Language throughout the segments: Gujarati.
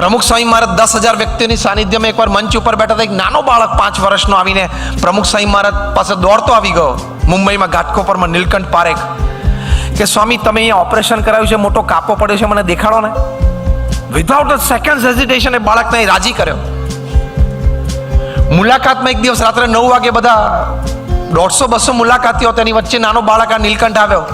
પ્રમુખ સ્વામી મહારાજ 10,000 વ્યક્તિઓની સાનિધ્યમાં એકવાર મંચ ઉપર બેઠા હતા. એક નાનો બાળક 5 વર્ષનો આવીને પ્રમુખ સ્વામી મહારાજ પાસે દોડતો આવી ગયો, મુંબઈમાં ઘાટકોપરમાં નીલકંઠ પારેખ, કે સ્વામી તમે અહીંયા ઓપરેશન કરાવ્યું છે, મોટો કાપો પડ્યો છે, મને દેખાડો ને. વિધાઉટ અ સેકન્ડ હેઝિટેશન એ બાળકને રાજી કર્યો. મુલાકાતમાં એક દિવસ રાત્રે 9 વાગે બધા 150-200 મુલાકાતીઓ, તેની વચ્ચે નાનો બાળક આ નીલકંઠ આવ્યો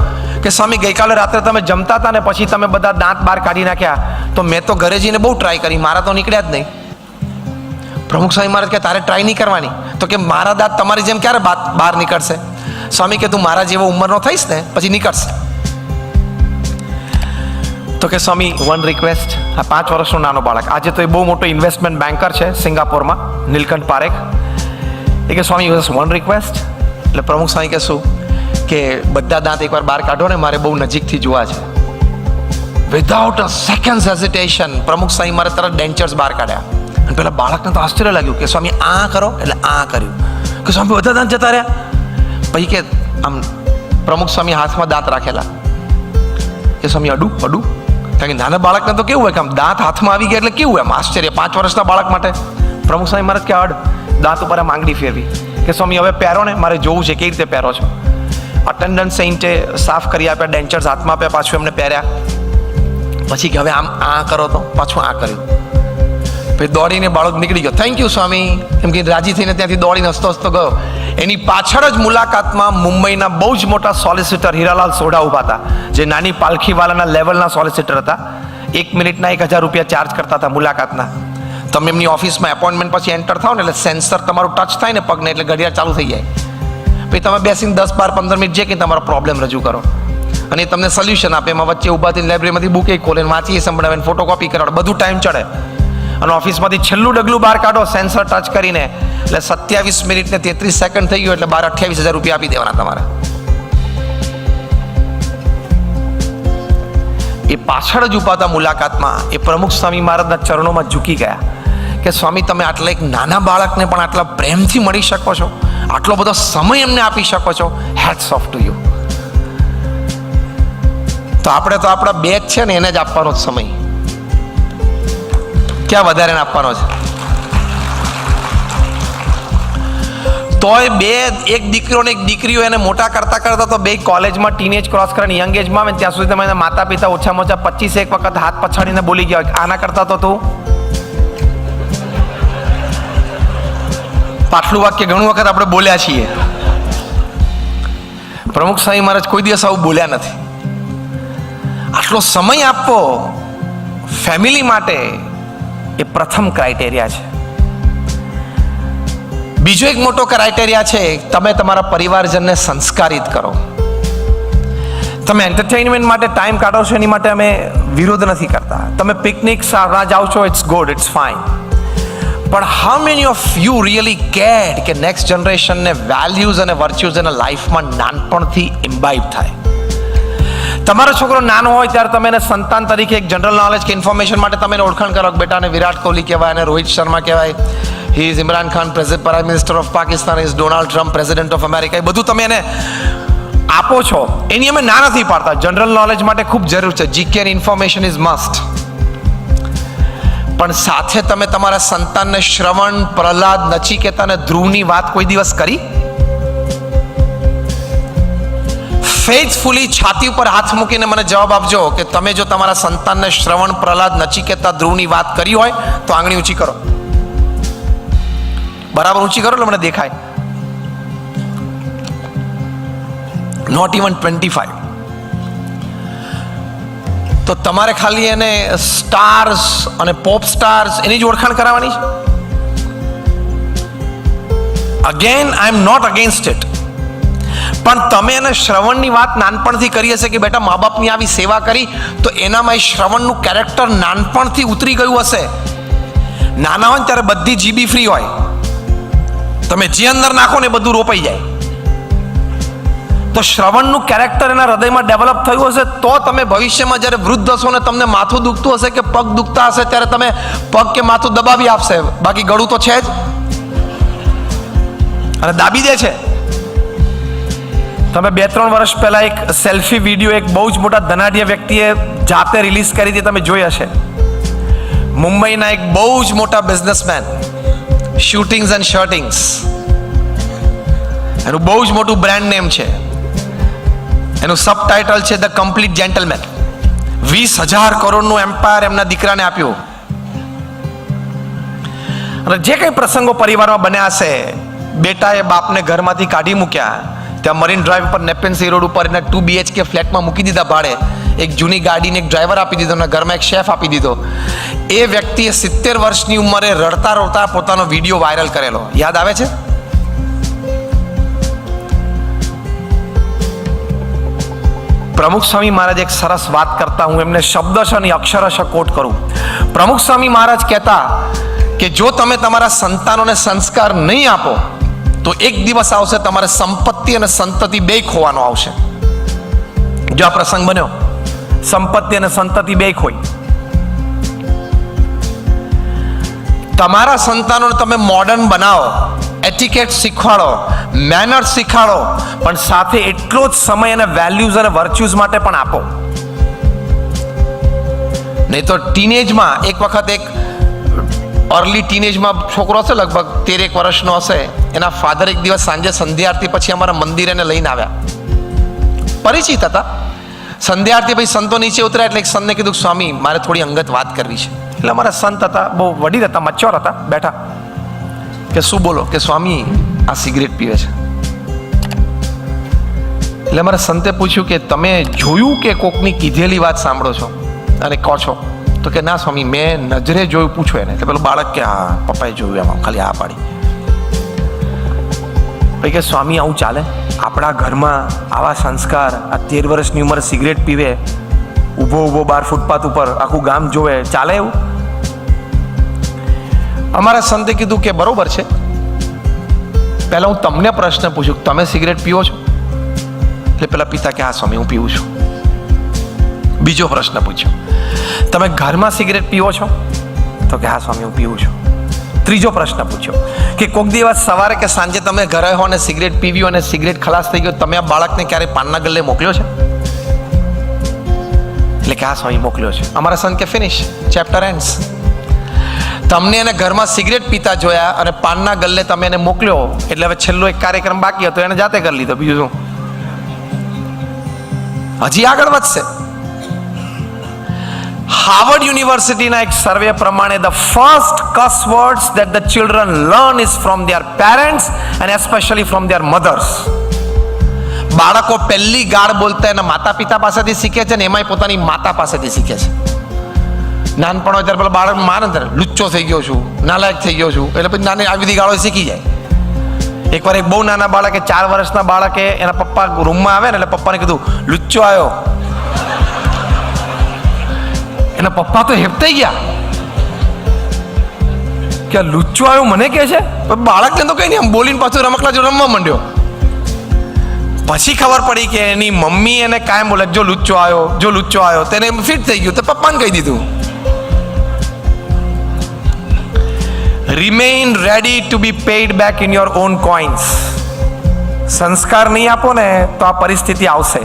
કે સ્વામી ગઈકાલે રાત્રે તમે જમતા હતા ને પછી તમે બધા દાંત બહાર કાઢી નાખ્યા, તો મેં તો ઘરે જઈને બહુ ટ્રાય કરી, મારા તો નીકળ્યા જ નહીં. પ્રમુખ સ્વામી મહારાજ કે તારે ટ્રાય નહીં કરવાની. તો કે મારા દાંત તમારી જેમ ક્યારે બહાર નીકળશે? સ્વામી કે તું મારા જેવો ઉંમરનો થઈશ ને પછી નીકળશે. તો કે સ્વામી વન રિક્વેસ્ટ. આ 5 વર્ષનો નાનો બાળક, આજે તો એ બહુ મોટો ઇન્વેસ્ટમેન્ટ બેન્કર છે સિંગાપોરમાં, નીલકંઠ પારેખ. એ કે સ્વામી વન રિક્વેસ્ટ. એટલે પ્રમુખ સ્વામી કે શું? કે બધા દાંત એકવાર બહાર કાઢો ને, મારે બહુ નજીકથી જોવા છે. વિધાઉટ અ સેકન્ડ હેઝિટેશન પ્રમુખ સ્વામી મારે તરત ડેન્ચર્સ બહાર કાઢ્યા. અને પેલા બાળકને તો આશ્ચર્ય લાગ્યું કે સ્વામી આ કરો, એટલે આ કર્યું. કે સ્વામી બધા દાંત જતા રહ્યા. પછી કે આમ પ્રમુખ સ્વામી હાથમાં દાંત રાખેલા, કે સ્વામી અડું. કારણ કે નાના બાળકને તો કેવું હોય કે આમ દાંત હાથમાં આવી ગયા એટલે કેવું એમ આશ્ચર્ય 5 વર્ષના બાળક માટે. પ્રમુખ સ્વામી મારે કે દાંત ઉપર આમ આંગળી ફેરવી. કે સ્વામી હવે પહેરો ને, મારે જોવું છે કેવી રીતે પહેરો છો. અટેન્ડન્ટ સેઇન્ટે સાફ કરી આપ્યા, ડેન્ચર્સ હાથમાં આપ્યા, પાછું એમને પહેર્યા. પછી કે હવે આમ આ કરો, તો પાછું આ કર્યું. પછી દોડીને બાળક નીકળી ગયો. થેન્ક યુ સ્વામી એમ કે રાજી થઈને ત્યાંથી દોડીને હસતો ગયો. એની પાછળ જ મુલાકાતમાં મુંબઈના બહુ જ મોટા સોલિસિટર હીરાલાલ સોઢા ઊભા હતા, જે નાની પાલખીવાલાના લેવલના સોલિસિટર હતા. 1 મિનિટના 1,000 રૂપિયા ચાર્જ કરતા હતા મુલાકાતના. તમે એમની ઓફિસમાં એપોઇન્ટમેન્ટ પછી એન્ટર થાવ ને એટલે સેન્સર તમારું ટચ થાય ને પગને, એટલે ઘડિયાળ ચાલુ થઈ જાય. પછી તમે બેસીને 10, 12, 15 મિનિટ જે કંઈ તમારો પ્રોબ્લેમ રજૂ કરો અને એ તમને સોલ્યુશન આપે. એમાં વચ્ચે ઊભા થઈને લાઇબ્રેરીમાંથી બુક ખોલે, વાંચીએ, સંભળાવે, ફોટોકોપી કરાવે, બધું ટાઈમ ચડે. અને ઓફિસમાંથી છેલ્લું ડગલું બહાર કાઢો સેન્સર ટચ કરીને, એટલે 27 મિનિટ ને 33 સેકન્ડ થઈ ગયું, એટલે 28,000 રૂપિયા આપી દેવાના તમારે. એ પાછળ જ ઉભા હતા મુલાકાતમાં, એ પ્રમુખ સ્વામી મહારાજના ચરણોમાં ઝૂકી ગયા કે સ્વામી તમે આટલા એક નાના બાળકને પણ આટલા પ્રેમથી મળી શકો છો, આટલો બધો સમય એમને આપી શકો છો. Hats of to you. તો આપણે તો આપણા બે જ છે ને, એને જ આપવાનો જ સમય, ક્યાં વધારે આપવાનો છે. તોય એક દીકરો ને એક દીકરીઓ એને મોટા કરતા કરતા તો બે કોલેજમાં ટીનેજ ક્રોસ કરીને યંગ એજમાં આવે ત્યાં સુધી તમે માતા પિતા ઓછામાં ઓછા 25 વખત હાથ પછાડીને બોલી ગયા આના કરતા તો તું. પાછલું વાક્ય ઘણું વખત આપણે બોલ્યા છીએ. પ્રમુખ સ્વામી મહારાજ કોઈ દિવસ આવું બોલ્યા નથી. આટલો સમય આપવો ફેમિલી માટે એ પ્રથમ ક્રાઇટેરિયા છે. બીજો એક મોટો ક્રાઇટેરિયા છે, તમે તમારા પરિવારજનને સંસ્કારિત કરો. તમે એન્ટરટેઇનમેન્ટ માટે ટાઈમ કાઢો છો, એની માટે અમે વિરોધ નથી કરતા. તમે પિકનિક જાઓ છો, ઇટ્સ ગુડ, ઇટ્સ ફાઇન. પણ how many of you really care કે નેક્સ્ટ જનરેશનને વેલ્યુઝ અને વર્ચ્યુઝ એના લાઈફમાં નાનપણથી ઇમ્બાઇબ થાય. તમારો છોકરો નાનો હોય ત્યારે તમે એને સંતાન તરીકે એક જનરલ નોલેજ કે ઇન્ફોર્મેશન માટે તમે એને ઓળખાણ કરો કે બેટાને વિરાટ કોહલી કહેવાય, અને રોહિત શર્મા કહેવાય, he is Imran Khan prime minister of Pakistan, is Donald Trump president of America. એ બધું તમે એને આપો છો, એની અમે ના નથી પાડતા. જનરલ નોલેજ માટે ખૂબ જરૂર છે, જીકે અને ઇન્ફોર્મેશન ઇઝ મસ્ટ. પણ સાથે તમે તમારા સંતાનને શ્રવણ, પ્રહલાદ, નચિકેતા અને ધ્રુવની વાત કોઈ દિવસ કરી? ફેથફુલી છાતી ઉપર હાથ મૂકીને મને જવાબ આપજો કે તમે જો તમારા સંતાનને શ્રવણ, પ્રહલાદ, નચિકેતા, ધ્રુવની વાત કરી હોય તો આંગળી ઊંચી કરો. બરાબર ઊંચી કરો એટલે મને દેખાય. Not even 25. તો તમારે ખાલી એને સ્ટાર્સ અને પોપ સ્ટાર્સ એની જ ઓળખાણ કરાવવાની છે. Again I am not against it, પણ તમે એને શ્રવણની વાત નાનપણથી કરી હશે કે બેટા મા બાપની આવી સેવા કરી, તો એનામાં એ શ્રવણનું કેરેક્ટર નાનપણથી ઉતરી ગયું હશે. નાના હોય ને ત્યારે બધી જીબી ફ્રી હોય, તમે જે અંદર નાખો ને બધું રોપાઈ જાય. તો શ્રવણનું કેરેક્ટર એના હૃદયમાં ડેવલપ થયું હશે, તો તમે ભવિષ્યમાં જ્યારે વૃદ્ધ હશો ને તમને માથું દુખતું હશે કે પગ દુખતા હશે ત્યારે તમે પગ કે માથું દબાવી આપશે. બાકી ગળું તો છે જ, અને દાબી દે છે. તમે 2-3 વર્ષ પહેલા એક સેલ્ફી વિડીયો એક બહુ જ મોટા ધનાઢ્ય વ્યક્તિએ જાતે રિલીઝ કરી હતી, તમે જોઈ હશે. મુંબઈના એક બહુ જ મોટા બિઝનેસમેન, શૂટિંગ્સ એન્ડ શર્ટિંગ્સ, એનું બહુ જ મોટું બ્રાન્ડ નેમ છે, એનું સબટાઇટલ છે ધ કમ્પ્લીટ જેન્ટલમેન. 20,000 કરોડનું એમ્પાયર એમના દીકરાને આપ્યું. અને જે કંઈ પ્રસંગો પરિવારમાં બન્યા હશે, બેટાએ બાપને ઘરમાંથી કાઢી મૂક્યા, ત્યાં મરીન ડ્રાઈવ પર નેપેન્સી રોડ ઉપર એને 2 BHK ફ્લેટમાં મૂકી દીધા ભાડે, એક જૂની ગાડીને એક ડ્રાઈવર આપી દીધો અને ઘરમાં એક શેફ આપી દીધો. એ વ્યક્તિએ 70 વર્ષની ઉંમરે રડતા રડતા પોતાનો વિડીયો વાયરલ કરેલો, યાદ આવે છે? પ્રમુખ સ્વામી મહારાજ એક સરસ વાત કરતા, હું એમને શબ્દશ અને અક્ષરશ કોટ કરું. પ્રમુખ સ્વામી મહારાજ કહેતા કે જો તમે તમારા સંતાનોને સંસ્કાર નહીં આપો તો એક દિવસ આવશે તમારે સંપત્તિ અને સંતતિ બે ખોવાનો આવશે. જો આ પ્રસંગ બન્યો, સંપત્તિ અને સંતતિ બે ખોઈ. તમારા સંતાનોને તમે મોડર્ન બનાવો, એટિકેટ શીખવાડો, મેનર્સ શીખવાડો, પણ સાથે એટલો જ સમય અને વેલ્યુઝ અને વર્ચ્યુઝ માટે પણ આપો. નહીં તો ટીનેજમાં એક વખત એક અર્લી ટીનેજમાં છોકરો હશે, લગભગ 13 વર્ષનો હશે, એના ફાધર એક દિવસ સાંજે સંધ્યા આરતી પછી અમારા મંદિરે એને લઈને આવ્યા. પરિચિત હતા. સંધ્યા આરતી પછી સંતો નીચે ઉતર્યા એટલે એક સંતને કીધું, સ્વામી મારે થોડી અંગત વાત કરવી છે. એટલે અમારા સંત હતા, બહુ વડીલ હતા, મચ્યોર હતા, બેઠા. કે શું બોલો? કે સ્વામી આ સિગરેટ પીવે છે. એટલે અમારા સંતે પૂછ્યું કે તમે જોયું કે કોકની કીધેલી વાત સાંભળો છો અને કહો છો? તો કે ના સ્વામી, મેં નજરે જોયું. પૂછો એને. એટલે પેલું બાળક કે હા પપ્પાએ જોયું, એમાં ખાલી હા પાડી. પછી કે સ્વામી આવું ચાલે? આપણા ઘરમાં આવા સંસ્કાર, આ 13 વર્ષની ઉંમરે સિગરેટ પીવે, ઊભો બહાર ફૂટપાથ ઉપર આખું ગામ જોવે, ચાલે એવું? અમારા સંતે કીધું કે બરોબર છે, પહેલા હું તમને પ્રશ્ન પૂછું, તમે સિગરેટ પીવો છો? એટલે પેલા પિતા કે હા સ્વામી હું પીવું છું. બીજો પ્રશ્ન પૂછ્યો, તમે ઘરમાં સિગરેટ પીવો છો? તો કે હા સ્વામી હું પીવું છું. ત્રીજો પ્રશ્ન પૂછ્યો કે કોક દિવસ સવારે કે સાંજે તમે ઘરે હો અને સિગરેટ પીવી અને સિગરેટ ખલાસ થઈ ગયો, તમે આ બાળકને ક્યારે પાનના ગલ્લે મોકલ્યો છે? એટલે કે હા સ્વામી મોકલ્યો છે. અમારા સંત કે ફિનિશ, ચેપ્ટર એન્ડ્સ. તમને એને ઘરમાં સિગરેટ પીતા જોયા અને પાનના ગલ્લે તમે એને મોકલ્યો, એટલે હવે છેલ્લો એક કાર્યક્રમ બાકી હતો, એને જાતે કરી લીધો. બીજું શું? હજી આગળ વધશે. હાર્વર્ડ યુનિવર્સિટીના એક સર્વે પ્રમાણે the first curse words that the children learn is from their parents and especially from their mothers. બાળકો પહેલી ગાળ બોલતા એના માતા પિતા પાસેથી શીખે છે, ને એમાંય પોતાની માતા પાસેથી શીખે છે. નાનપણ હોય ત્યારે પેલા બાળક મારે ને લુચ્ચો થઈ ગયો છું, નાલાયક થઈ ગયો છું, એટલે પછી નાની આવી બધી ગાળો શીખી જાય. એકવાર એક બહુ નાના બાળકે, 4 વર્ષના બાળકે એના પપ્પા રૂમમાં આવે ને એટલે પપ્પાને કીધું લુચ્ચો આવ્યો. એના પપ્પા તો હેપતાઈ ગયા કે લુચ્ચો આવ્યો મને કહે છે. બાળકને તો કઈ નહીં, આમ બોલીને પાછું રમકડા જો રમવા માંડ્યો. પછી ખબર પડી કે એની મમ્મી એને કાયમ બોલે જો લુચ્ચો આવ્યો, જો લુચ્ચો આવ્યો. તેને ફિટ થઈ ગયું, તો પપ્પાને કહી દીધું. Remain ready to be paid back in your own coins. સંસ્કાર નહીં આપો ને તો આ પરિસ્થિતિ આવશે.